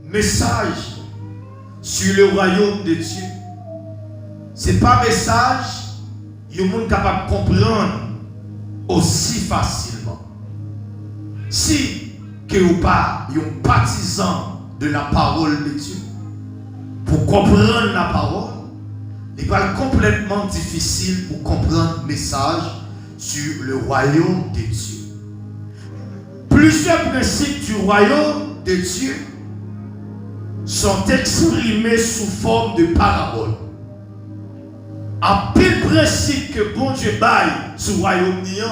message sur le royaume de Dieu. Ce n'est pas un message que le monde capable de comprendre aussi facilement. Si que vous pas un partisan de la parole de Dieu, pour comprendre la parole, il est complètement difficile pour comprendre le message sur le royaume de Dieu. Plusieurs principes du royaume de Dieu sont exprimés sous forme de paraboles. À pile principe que bon Dieu baille sur le royaume de Dieu,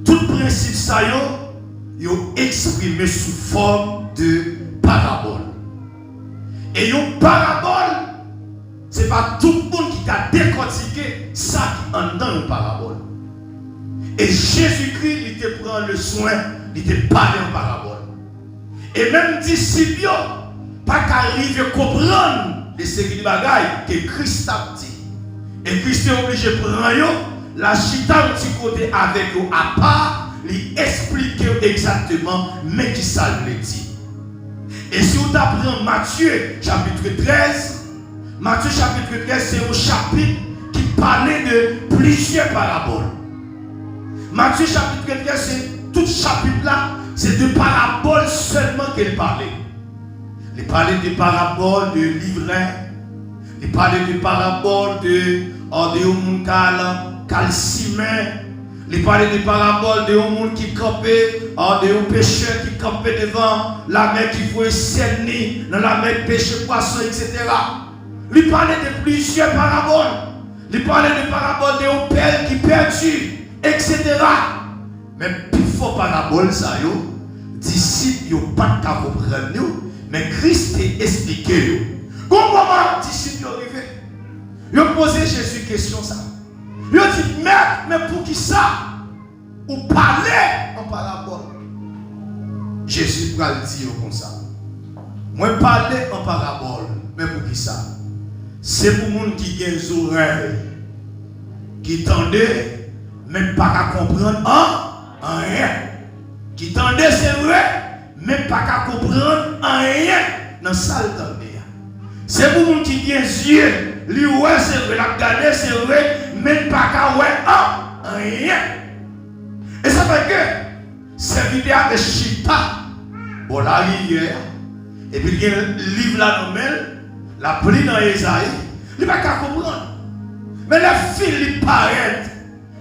tout principe ça est exprimé sous forme de paraboles. Et une parabole, ce n'est pas tout le monde qui a décortiqué ça qui est dans une parabole. Et Jésus-Christ, il te prend le soin, il te parle en parabole. Et même disciples, pas qu'arriver à comprendre les séries de bagailles que Christ a dit. Et Christ est obligé de prendre la chita un petit côté avec eux à part, lui expliquer exactement, mais qui ça le dit. Et si vous apprenez Matthieu chapitre 13, Matthieu chapitre 13, c'est un chapitre qui parlait de plusieurs paraboles. Matthieu chapitre 13, c'est tout chapitre là, c'est de paraboles seulement qu'il parlait. Il parlait de paraboles de livret, il parlait de paraboles de calcimé, il parlait de paraboles de monde qui campait, de pêcheurs qui campaient devant la mer qui voulait s'éloigner dans la mer pêcher poisson, etc. Il parlait de plusieurs paraboles. Il parlait de paraboles de pères qui perdus, etc. Mais plus fort parabole, ça, disciples n'ont pas de comprendre, mais Christ a expliqué. Comment les disciples sont arrivés? Ils ont posé Jésus une question. Ils ont dit, mais pour qui ça? Ou parler en parabole? Jésus va le dire comme ça. Moi, parler en parabole, mais pour qui ça? C'est pour les gens qui ont des oreilles, qui tendaient, même pas qu'à comprendre rien. Qui tendaient, c'est vrai, même pas qu'à comprendre rien dans ça le tendait. C'est pour les gens qui ont des yeux, lui, ouais, c'est vrai, la garder, c'est vrai, même pas qu'à ouais, rien. Et ça fait que, serviteur de Chita, bon, là, hier, et puis il y a un livre là, dans la pris dans Esaïe, il ne va pas comprendre. Mais la fille, il paraît,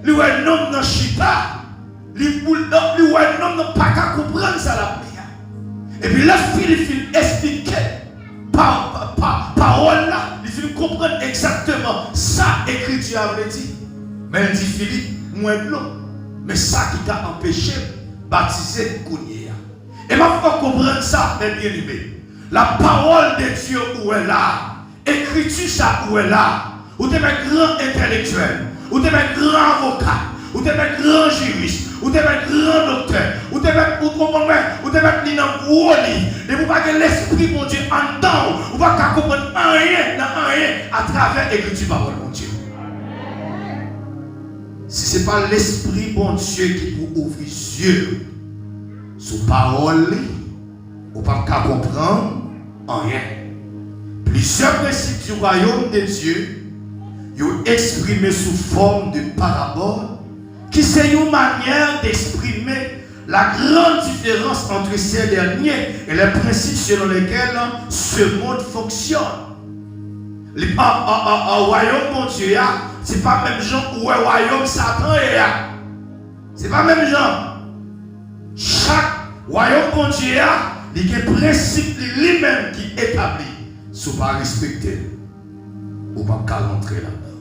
il voit un homme dans Chita, il voit un homme dans pas qu'à comprendre ça la prière. Et puis la fille, il expliquer parole là, il faut comprendre exactement ça écriture avait dit. Mais elle dit Philippe, moi non. Mais ça qui t'a empêché de baptiser Kounia. Et ma faut comprendre ça, mes bien-aimés. La parole de Dieu où elle est là, écriture ça où elle est là, ou t'es un grand intellectuel, ou t'es un grand avocat, ou t'es un grand juriste, ou t'es un grand docteur, ou t'es un gros livre, et vous pas que l'esprit mon Dieu en dedans, vous pas comprendre rien à travers l'écriture parole mon Dieu. Si ce n'est pas l'esprit bon Dieu qui vous ouvre les yeux sous parole, vous ne pouvez pas comprendre rien. Plusieurs principes du royaume de Dieu sont exprimés sous forme de paraboles, qui c'est une manière d'exprimer la grande différence entre ces derniers et les principes selon lesquels ce monde fonctionne. Le royaume mon Dieu, ce n'est pas même genre où le royaume Satan est. Ce n'est pas même genre. Chaque royaume mon Dieu, il y a un principe lui-même qui est établi. Si vous ne respectez pas, vous ne pouvez pas rentrer là-dedans.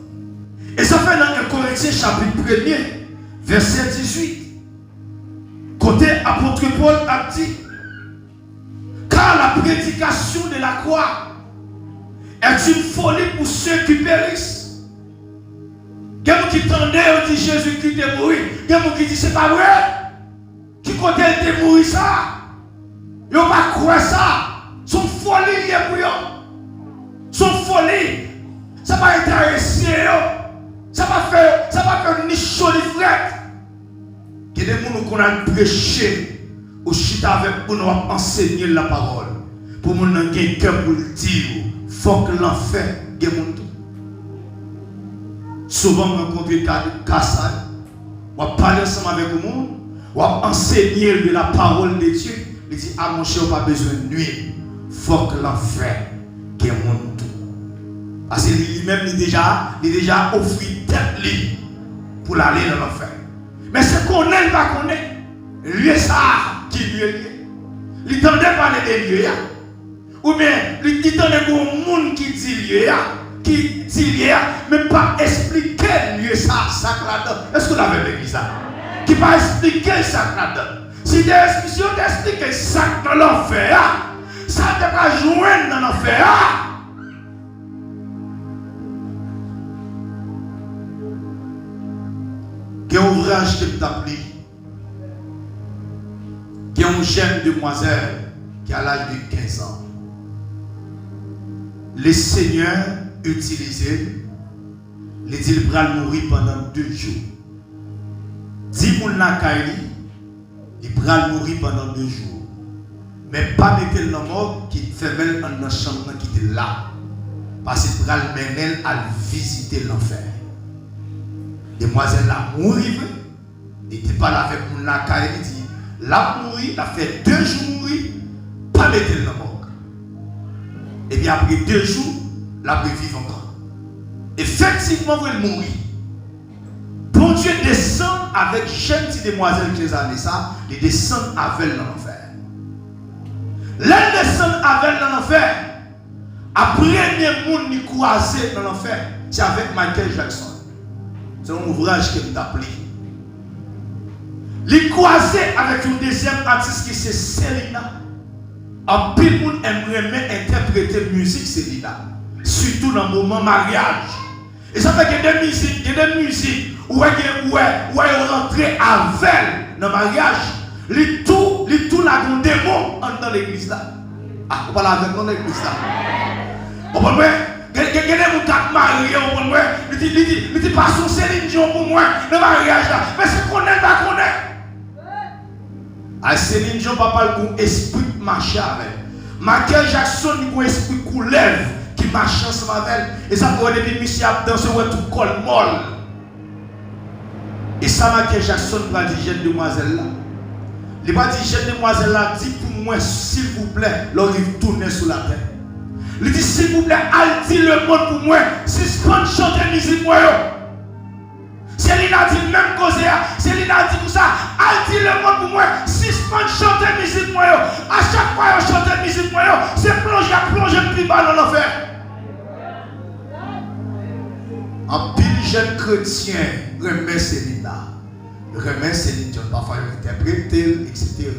Et ça fait dans 1 Corinthiens chapitre 1er, verset 18. Côté apôtre Paul a dit, car la prédication de la croix est une folie pour ceux qui périssent. Quelqu'un qui tendait, on dit Jésus-Christ est mort. Quelqu'un qui dit c'est pas vrai. Qui côté il est mort ça? Ils n'ont pas croire ça. Son folie est pour eux. Son folie. Ça va intéresser eux. Ça va faire ni chaud ni fret. Il y a des gens qui ont prêché au chita avec pour nous enseigner la parole. pour mon nan gen cœur pour le dire, faut que l'enfer gen mon tout. Souvent on rencontre Kassai, on parle ensemble avec le monde, on enseigner de la parole de Dieu. Il dit ah mon cher, on pas besoin de nuit, faut que l'enfer gen mon tout. Parce que lui-même il déjà offert tête lui pour aller dans l'enfer. Mais ce qu'on aime pas qu'on est, lui ça qui lui est lié. Il tendait parler de lieu. Ou bien, il tendait pour un monde qui dit lieu, mais pas expliquer lieu ça là-dedans. Est-ce que vous avez l'église ça? Qui pas expliquer ça là-dedans. Si des explications d'expliquer ça dans l'enfer, ça ne pas joindre dans l'enfer. Quel ouvrage que tu as pris? Qui est une jeune demoiselle qui a l'âge de 15 ans. Le Seigneur utilisé, il dit qu'il va mourir pendant 2 jours. 10 moun la kaili, il va mourir pendant 2 jours. Mais pas mettre le mort qui fait même dans la chambre qui était là. Parce qu'il va mener à visiter l'enfer. Demoiselle la mourir, il n'était pas là avec moun la kaili, il dit la mourir, il a fait 2 jours mourir, pas mettre le mort. Et bien après 2 jours, la peut vivre encore. Effectivement, vous allez mourir. Bon Dieu descend avec jeune petite demoiselle qui a dit ça, il descend avec dans l'enfer. L'elle descend avec dans l'enfer. Après, le monde qui croisé dans l'enfer, c'est avec Michael Jackson. C'est un ouvrage que nous appelons. Il croisé avec une deuxième artiste qui c'est Selena. En pile monde aimerait interpréter musique Selena, surtout dans le moment mariage. Et ça fait que des musiques où elle rentrer avec dans le mariage, les tout la gon démon dans l'église là. Ah, on parle avec dans l'église là. On parle quelqu'un qui t'a marié, on parle il dit pas son Céline Dion pour moi dans le mariage là. Mais c'est qu'on est pas qu'on est. Ah, Céline Dion pas parler pour esprit marcher avec. Michael Jackson il a esprit coulève qui marche ensemble avec elle. Et ça pour des monsieur à danser ouais tout col molle. Et ça Michael Jackson va dire jeune demoiselle là. Il va dire jeune demoiselle là dit pour moi s'il vous plaît, il tourner sur la terre. Il dit s'il vous plaît, allez dire le monde pour moi, suspend chanter musique moi yo. Céline a dit même cause, Céline a dit tout ça, allez dire le monde pour moi, suspend chanter musique moi yo. À chaque fois yo chanter musique moi yo, c'est plonger plus bas dans l'enfer. En pile jeune chrétien remet Céline, remet Céline Dion, parfois il interpréter, etc.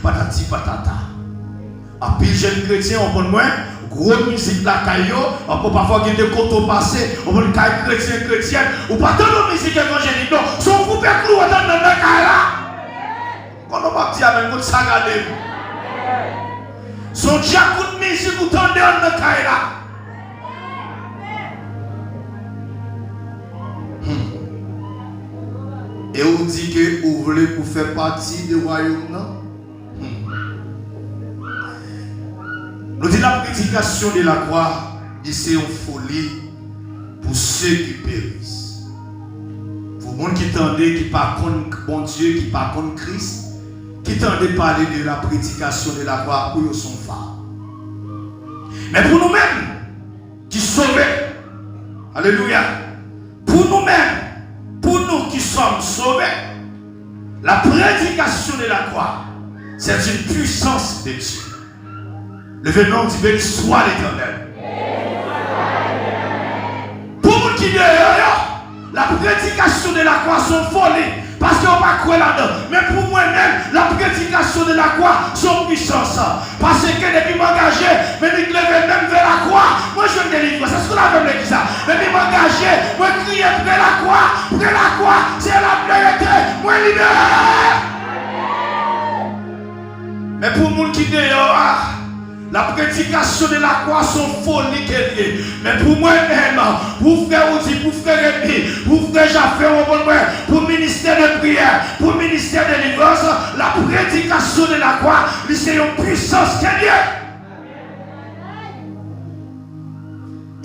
Patati patata. En pile jeune chrétien, on prend moins. Gros musique la caillou, on peut parfois gagner des coteaux passés, on peut caille chrétien, ou pas tant de musique évangélique, non, son groupe est cloué dans le caille là. Quand on va dire avec votre sagadé, son diable de musique, vous tendez dans le caille là. Et on dit que vous voulez pour faire partie du royaume, non? Nous disons la prédication de la croix, c'est une folie pour ceux qui périssent. Pour les gens qui tendent, qui ne pas contre bon Dieu, qui ne pas contre Christ, qui tendent parler de la prédication de la croix pour eux sont phares. Mais pour nous-mêmes, qui sauvés, alléluia, pour nous-mêmes, pour nous qui sommes sauvés, la prédication de la croix, c'est une puissance de Dieu. Levez-nous, dit béni soit l'Éternel. Pour nous qui dehors, la prédication de la croix sont folie. Parce qu'on ne va pas croire là-dedans. Mais pour moi-même, la prédication de la croix sont puissance. Parce que depuis m'engager, mais je lever même vers la croix, moi je me délivre. C'est ce qu'on a fait ça. Depuis m'engager, moi crier vers la croix, c'est la vérité, moi libéré. Mais pour nous qui dehors, la prédication de la croix sont folie qu'elle est. Mais pour moi-même, pour frère Odi, pour frère Rémi, pour frère Jaffé, pour le ministère de prière, pour le ministère de délivrance, la prédication de la croix, c'est une puissance qu'elle est.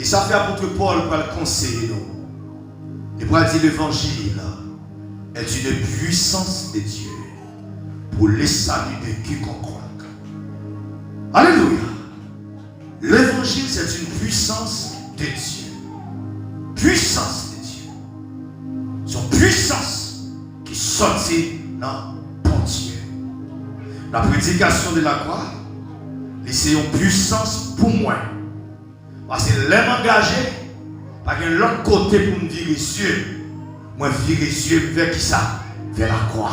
Et ça fait apôtre Paul pour le conseiller nous. Et pour dire l'évangile est une puissance de Dieu pour les saluts de quiconque croit. Alléluia. L'évangile c'est une puissance de Dieu. Puissance de Dieu. Son puissance qui sortit dans bon Dieu. La prédication de la croix, c'est une puissance pour moi. Parce que l'aime engagé, parce que l'autre côté pour me virer Dieu, moi virer Dieu vers qui ça? Vers la croix.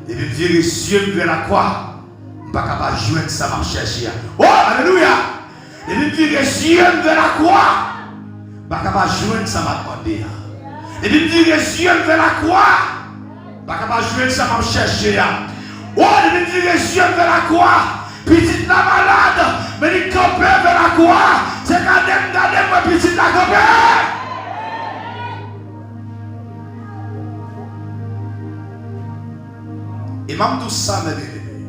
Et puis virer Dieu vers la croix, je ne suis pas capable de joindre ça, m'a cherché. Oh, alléluia! Et puis virer Dieu vers la croix, je ne suis pas capable de joindre ça, m'a demandé. Et puis virer Dieu vers la croix, je ne suis pas capable de joindre ça, m'a cherché. Oh, et puis virer Dieu vers la croix. Petite la malade, mais il campe vers la croix. C'est quand même moi petite la campe. Et même tout ça, mes bébés,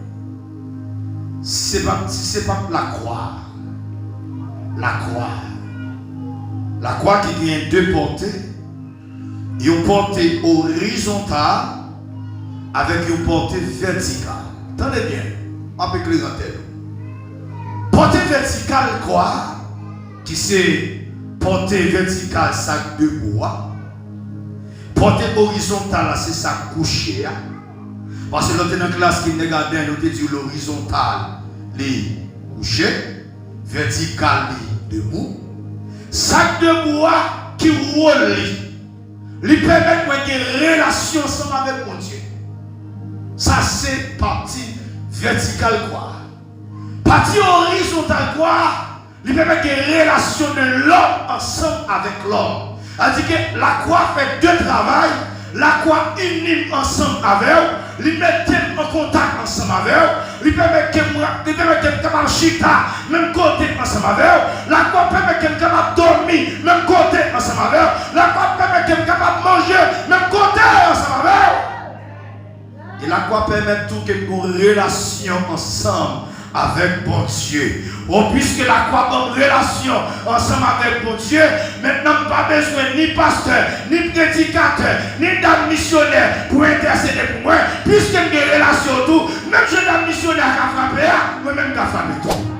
c'est pas la croix. La croix. La croix qui vient deux portées. Une portée horizontale avec une portée verticale. Attendez bien. Avec les antennes. Portée verticale quoi? Qui c'est portée verticale sac de bois. Portée horizontale c'est sac couché. Parce que l'autre dans la classe qui nous regardait, nous avons dit l'horizontale, les couchés, vertical, les debout. Sac de bois qui roule, lui permet de une relation ensemble avec mon Dieu. Ça c'est partie verticale quoi. Partie horizontale quoi, il permet de relation de l'homme ensemble avec l'homme. C'est-à-dire que la croix fait deux travail, la croix unit ensemble avec eux, il met en contact ensemble avec eux, il permet que capable chita même côté ensemble avec eux, la croix permet que capable dormir même côté ensemble avec eux, la croix permet que capable manger même côté ensemble avec eux. Et la croix permet tout que nous relation ensemble avec bon Dieu. Oh, puisque la croix a une relation ensemble avec bon Dieu, maintenant pas besoin ni pasteur, ni prédicateur, ni dame missionnaire pour intercéder pour moi. Puisque j'ai une relation tout, même je suis missionnaire qui a frappé, moi-même qui a frappé tout.